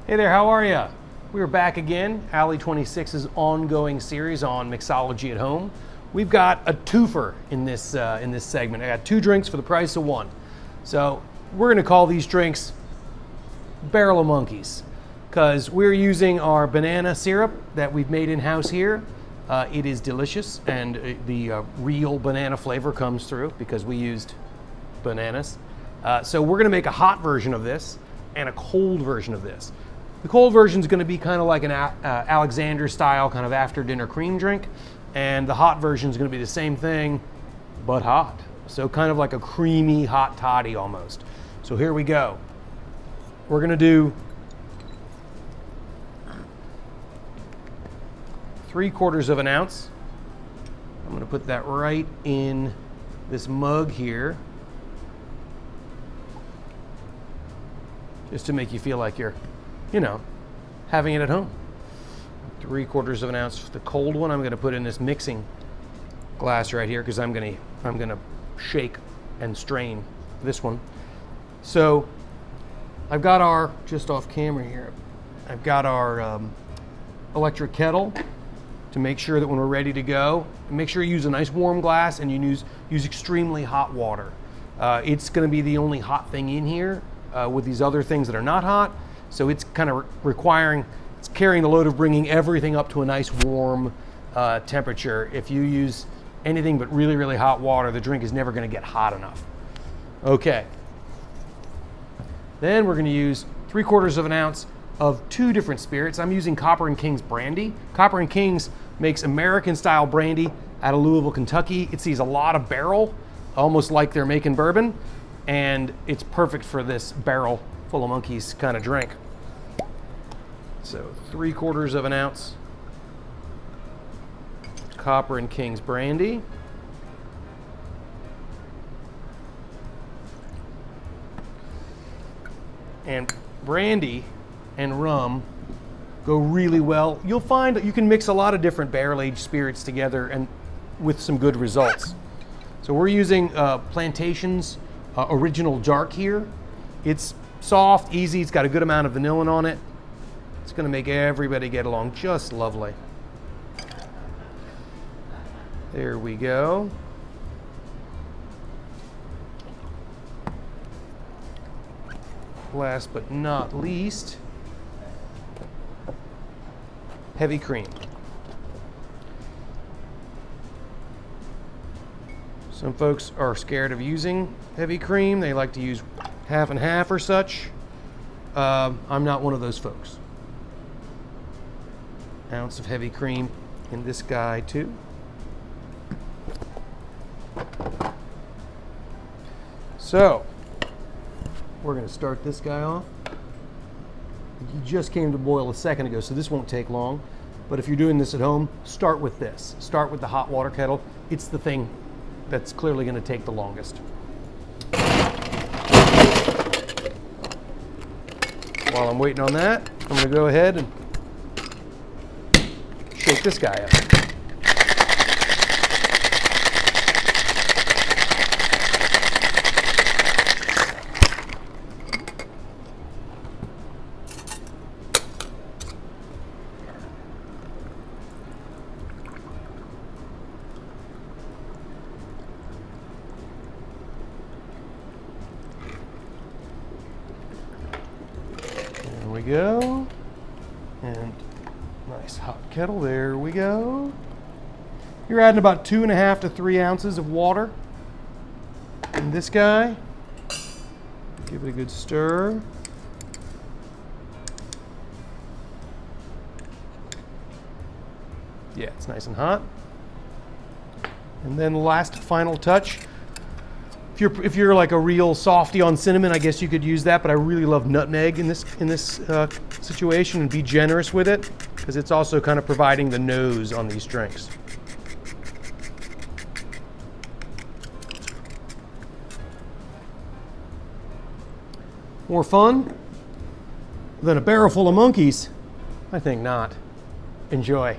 Hey there, how are you? We're back again, Alley 26's ongoing series on mixology at home. We've got a twofer in this segment. I got two drinks for the price of one. So we're gonna call these drinks Barrel of Monkeys, because we're using our banana syrup that we've made in-house here. It is delicious, and the real banana flavor comes through because we used bananas. So we're gonna make a hot version of this and a cold version of this. The cold version is going to be kind of like an Alexander style kind of after dinner cream drink, and the hot version is going to be the same thing but hot. So kind of like a creamy hot toddy almost. So here we go. We're going to do 3/4 of an ounce. I'm going to put that right in this mug here, just to make you feel like you're, you know, having it at home. 3/4 of an ounce. The cold one I'm going to put in this mixing glass right here, because I'm going to shake and strain this one. So I've got our, just off camera here, I've got our electric kettle to make sure that when we're ready to go, make sure you use a nice warm glass and you use extremely hot water. It's going to be the only hot thing in here with these other things that are not hot. So it's kind of it's carrying the load of bringing everything up to a nice warm temperature. If you use anything but really, really hot water, the drink is never going to get hot enough. Okay. Then we're going to use 3/4 of an ounce of two different spirits. I'm using Copper & King's brandy. Copper & King's makes American-style brandy out of Louisville, Kentucky. It sees a lot of barrel, almost like they're making bourbon, and it's perfect for this barrel full of monkeys kind of drink. So 3/4 of an ounce Copper & King's brandy. And brandy and rum go really well. You'll find that you can mix a lot of different barrel-aged spirits together and with some good results. So we're using Plantation's original dark here. It's soft, easy, it's got a good amount of vanilla on it. It's gonna make everybody get along just lovely. There we go. Last but not least, heavy cream. Some folks are scared of using heavy cream. They like to use half and half or such. I'm not one of those folks. Ounce of heavy cream in this guy too. So we're going to start this guy off. He just came to boil a second ago, so this won't take long. But if you're doing this at home, start with this. Start with the hot water kettle. It's the thing that's clearly going to take the longest. While I'm waiting on that, I'm going to go ahead and shake this guy up. There we go. And nice hot kettle, there we go. You're adding about 2.5 to 3 ounces of water in this guy. Give it a good stir. Yeah, it's nice and hot. And then last final touch. If you're like a real softy on cinnamon, I guess you could use that, but I really love nutmeg in this situation, and be generous with it, because it's also kind of providing the nose on these drinks. More fun than a barrel full of monkeys? I think not. Enjoy.